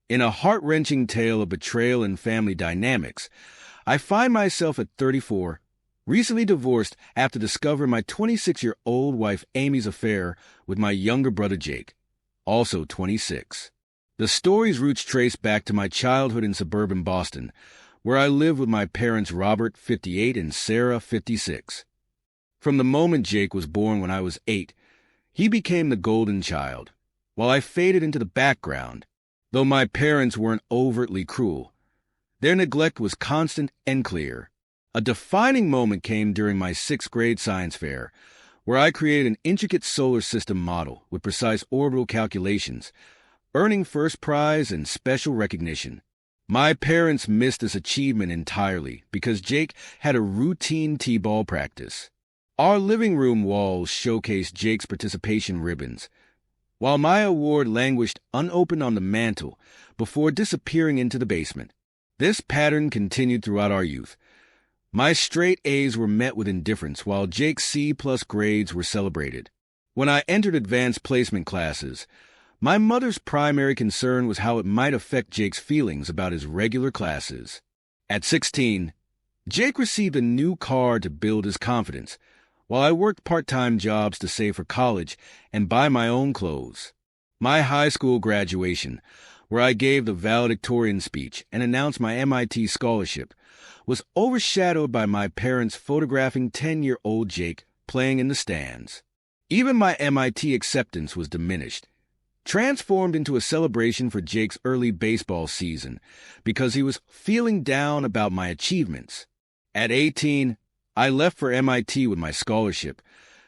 In a heart-wrenching tale of betrayal and family dynamics, I find myself at 34, recently divorced after discovering my 26-year-old wife Amy's affair with my younger brother Jake, also 26. The story's roots trace back to my childhood in suburban Boston, where I lived with my parents Robert, 58, and Sarah, 56. From the moment Jake was born when I was 8, he became the golden child, while I faded into the background. Though my parents weren't overtly cruel, their neglect was constant and clear. A defining moment came during my 6th grade science fair, where I created an intricate solar system model with precise orbital calculations, earning first prize and special recognition. My parents missed this achievement entirely because Jake had a routine t-ball practice. Our living room walls showcased Jake's participation ribbons, while my award languished unopened on the mantel before disappearing into the basement. This pattern continued throughout our youth. My straight A's were met with indifference, while Jake's C-plus grades were celebrated. When I entered advanced placement classes, my mother's primary concern was how it might affect Jake's feelings about his regular classes. At 16, Jake received a new car to build his confidence, while I worked part-time jobs to save for college and buy my own clothes. My high school graduation, where I gave the valedictorian speech and announced my MIT scholarship, was overshadowed by my parents photographing 10-year-old Jake playing in the stands. Even my MIT acceptance was diminished, transformed into a celebration for Jake's early baseball season because he was feeling down about my achievements. At 18, I left for MIT with my scholarship,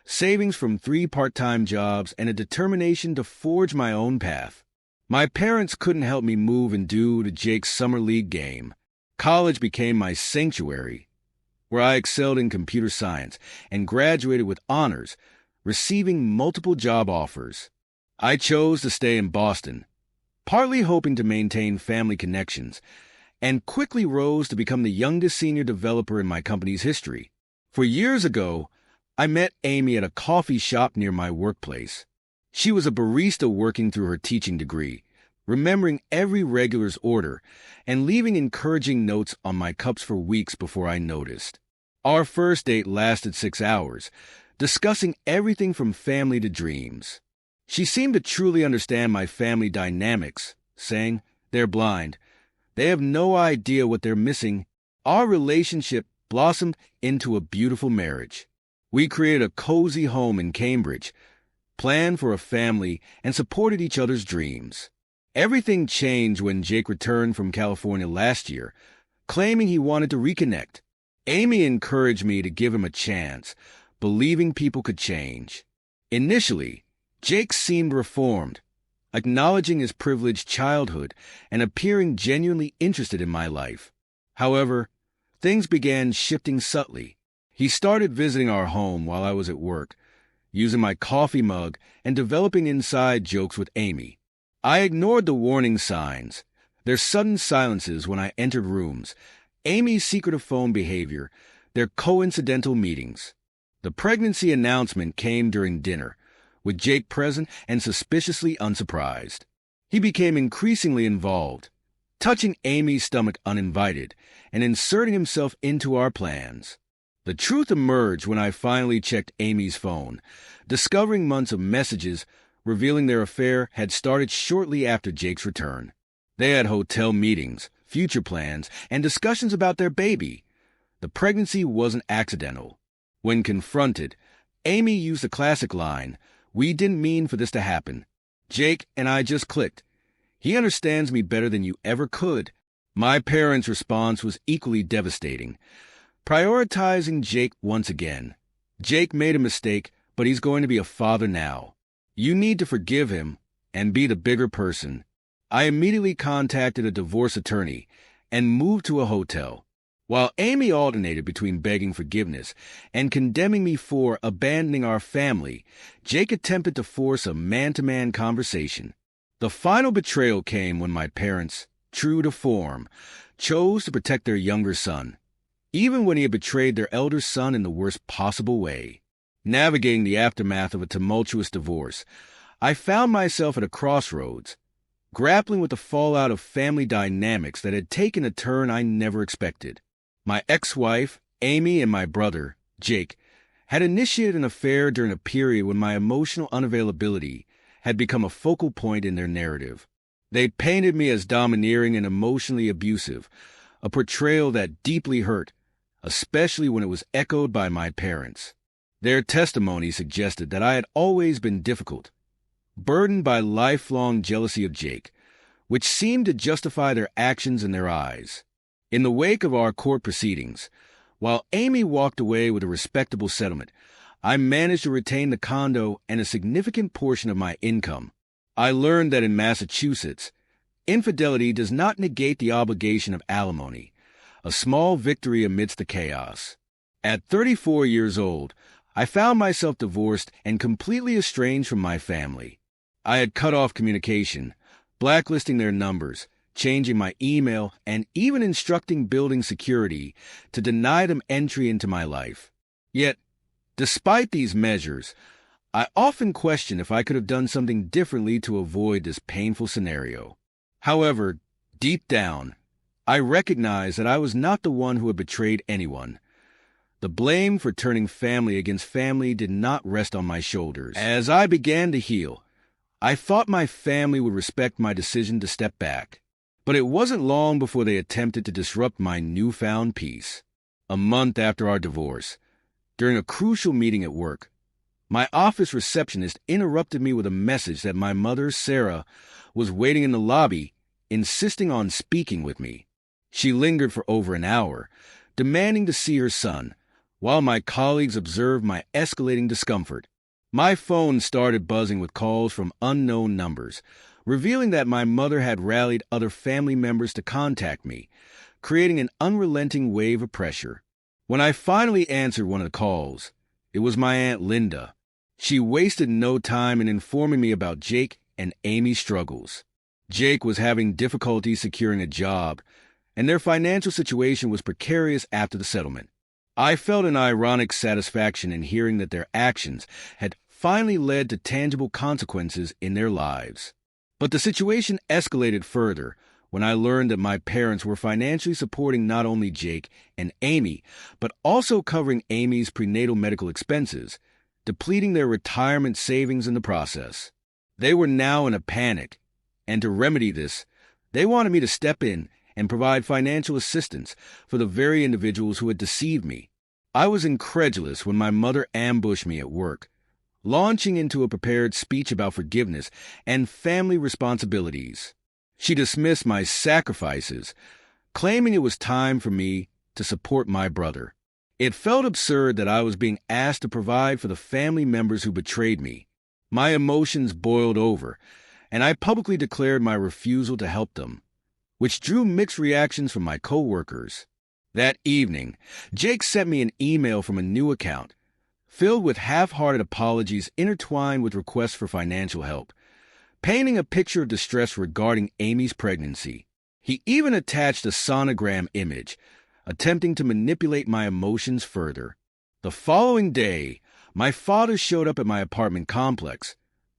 savings from 3 part-time jobs, and a determination to forge my own path. My parents couldn't help me move and due to Jake's summer league game. College became my sanctuary, where I excelled in computer science and graduated with honors, receiving multiple job offers. I chose to stay in Boston, partly hoping to maintain family connections, and quickly rose to become the youngest senior developer in my company's history. 4 years ago, I met Amy at a coffee shop near my workplace. She was a barista working through her teaching degree, remembering every regular's order and leaving encouraging notes on my cups for weeks before I noticed. Our first date lasted 6 hours, discussing everything from family to dreams. She seemed to truly understand my family dynamics, saying, "They're blind. They have no idea what they're missing." Our relationship blossomed into a beautiful marriage. We created a cozy home in Cambridge, planned for a family, and supported each other's dreams. Everything changed when Jake returned from California last year, claiming he wanted to reconnect. Amy encouraged me to give him a chance, believing people could change. Initially, Jake seemed reformed, acknowledging his privileged childhood and appearing genuinely interested in my life. However, things began shifting subtly. He started visiting our home while I was at work, using my coffee mug and developing inside jokes with Amy. I ignored the warning signs, their sudden silences when I entered rooms, Amy's secretive phone behavior, their coincidental meetings. The pregnancy announcement came during dinner, with Jake present and suspiciously unsurprised. He became increasingly involved, touching Amy's stomach uninvited and inserting himself into our plans. The truth emerged when I finally checked Amy's phone, discovering months of messages revealing their affair had started shortly after Jake's return. They had hotel meetings, future plans, and discussions about their baby. The pregnancy wasn't accidental. When confronted, Amy used the classic line, "We didn't mean for this to happen." Jake and I just clicked. He understands me better than you ever could. My parents' response was equally devastating, prioritizing Jake once again. "Jake made a mistake, but he's going to be a father now. You need to forgive him and be the bigger person." I immediately contacted a divorce attorney and moved to a hotel. While Amy alternated between begging forgiveness and condemning me for abandoning our family, Jake attempted to force a man-to-man conversation. The final betrayal came when my parents, true to form, chose to protect their younger son, even when he had betrayed their elder son in the worst possible way. Navigating the aftermath of a tumultuous divorce, I found myself at a crossroads, grappling with the fallout of family dynamics that had taken a turn I never expected. My ex-wife, Amy, and my brother, Jake, had initiated an affair during a period when my emotional unavailability had become a focal point in their narrative. They painted me as domineering and emotionally abusive, a portrayal that deeply hurt, especially when it was echoed by my parents. Their testimony suggested that I had always been difficult, burdened by lifelong jealousy of Jake, which seemed to justify their actions in their eyes. In the wake of our court proceedings, while Amy walked away with a respectable settlement, I managed to retain the condo and a significant portion of my income. I learned that in Massachusetts, infidelity does not negate the obligation of alimony, a small victory amidst the chaos. At 34 years old, I found myself divorced and completely estranged from my family. I had cut off communication, blacklisting their numbers, changing my email, and even instructing building security to deny them entry into my life. Yet, despite these measures, I often question if I could have done something differently to avoid this painful scenario. However, deep down, I recognized that I was not the one who had betrayed anyone. The blame for turning family against family did not rest on my shoulders. As I began to heal, I thought my family would respect my decision to step back. But it wasn't long before they attempted to disrupt my newfound peace. A month after our divorce, during a crucial meeting at work, my office receptionist interrupted me with a message that my mother, Sarah, was waiting in the lobby, insisting on speaking with me. She lingered for over an hour, demanding to see her son, while my colleagues observed my escalating discomfort. My phone started buzzing with calls from unknown numbers, revealing that my mother had rallied other family members to contact me, creating an unrelenting wave of pressure. When I finally answered one of the calls, it was my Aunt Linda. She wasted no time in informing me about Jake and Amy's struggles. Jake was having difficulty securing a job, and their financial situation was precarious after the settlement. I felt an ironic satisfaction in hearing that their actions had finally led to tangible consequences in their lives. But the situation escalated further when I learned that my parents were financially supporting not only Jake and Amy, but also covering Amy's prenatal medical expenses, depleting their retirement savings in the process. They were now in a panic, and to remedy this, they wanted me to step in and provide financial assistance for the very individuals who had deceived me. I was incredulous when my mother ambushed me at work, launching into a prepared speech about forgiveness and family responsibilities. She dismissed my sacrifices, claiming it was time for me to support my brother. It felt absurd that I was being asked to provide for the family members who betrayed me. My emotions boiled over, and I publicly declared my refusal to help them, which drew mixed reactions from my co-workers. That evening, Jake sent me an email from a new account, filled with half-hearted apologies intertwined with requests for financial help, painting a picture of distress regarding Amy's pregnancy. He even attached a sonogram image, attempting to manipulate my emotions further. The following day, my father showed up at my apartment complex,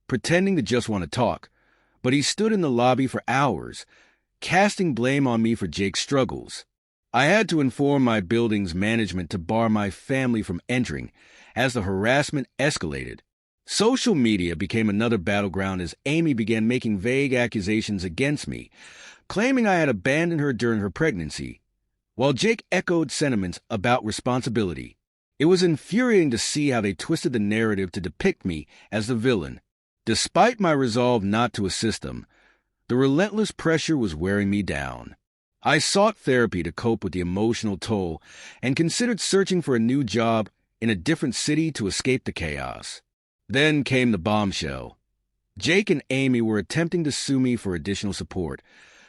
pretending to just want to talk, but he stood in the lobby for hours, casting blame on me for Jake's struggles. I had to inform my building's management to bar my family from entering, as the harassment escalated. Social media became another battleground as Amy began making vague accusations against me, claiming I had abandoned her during her pregnancy, while Jake echoed sentiments about responsibility. It was infuriating to see how they twisted the narrative to depict me as the villain. Despite my resolve not to assist them, the relentless pressure was wearing me down. I sought therapy to cope with the emotional toll and considered searching for a new job in a different city to escape the chaos. Then came the bombshell. Jake and Amy were attempting to sue me for additional support,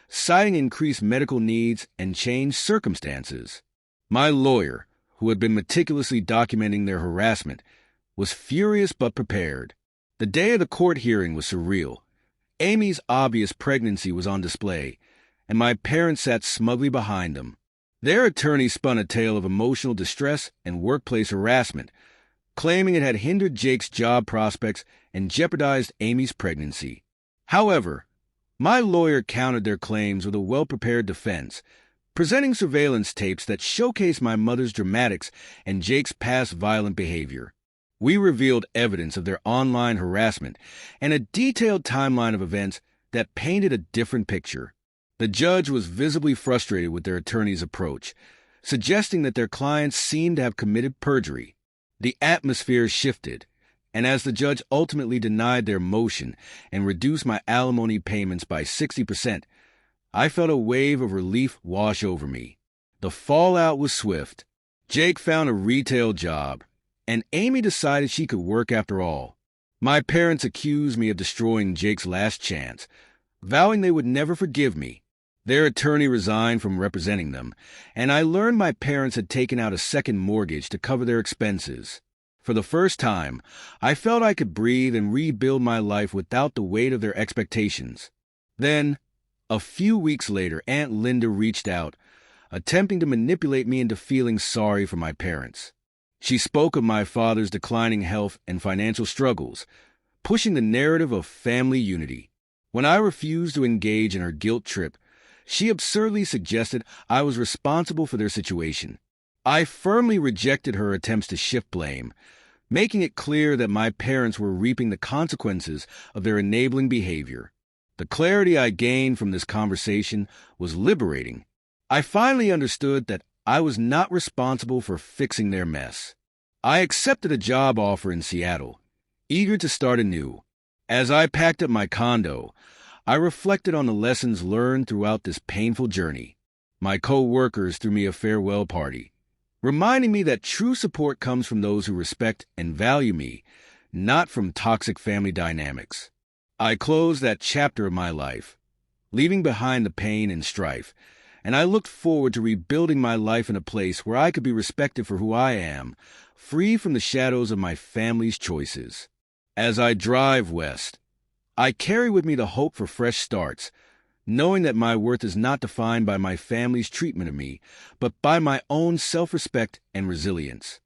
citing increased medical needs and changed circumstances. My lawyer, who had been meticulously documenting their harassment, was furious but prepared. The day of the court hearing was surreal. Amy's obvious pregnancy was on display, and my parents sat smugly behind them. Their attorney spun a tale of emotional distress and workplace harassment, claiming it had hindered Jake's job prospects and jeopardized Amy's pregnancy. However, My lawyer countered their claims with a well-prepared defense, presenting surveillance tapes that showcased my mother's dramatics and Jake's past violent behavior. We revealed evidence of their online harassment and a detailed timeline of events that painted a different picture. The judge was visibly frustrated with their attorney's approach, suggesting that their clients seemed to have committed perjury. The atmosphere shifted, and as the judge ultimately denied their motion and reduced my alimony payments by 60%, I felt a wave of relief wash over me. The fallout was swift. Jake found a retail job, and Amy decided she could work after all. My parents accused me of destroying Jake's last chance, vowing they would never forgive me. Their attorney resigned from representing them, and I learned my parents had taken out a second mortgage to cover their expenses. For the first time, I felt I could breathe and rebuild my life without the weight of their expectations. Then, a few weeks later, Aunt Linda reached out, attempting to manipulate me into feeling sorry for my parents. She spoke of my father's declining health and financial struggles, pushing the narrative of family unity. When I refused to engage in her guilt trip, she absurdly suggested I was responsible for their situation. I firmly rejected her attempts to shift blame, making it clear that my parents were reaping the consequences of their enabling behavior. The clarity I gained from this conversation was liberating. I finally understood that I was not responsible for fixing their mess. I accepted a job offer in Seattle, eager to start anew. As I packed up my condo, I reflected on the lessons learned throughout this painful journey. My co-workers threw me a farewell party, reminding me that true support comes from those who respect and value me, not from toxic family dynamics. I closed that chapter of my life, leaving behind the pain and strife, and I looked forward to rebuilding my life in a place where I could be respected for who I am, free from the shadows of my family's choices. As I drive west, I carry with me the hope for fresh starts, knowing that my worth is not defined by my family's treatment of me, but by my own self-respect and resilience.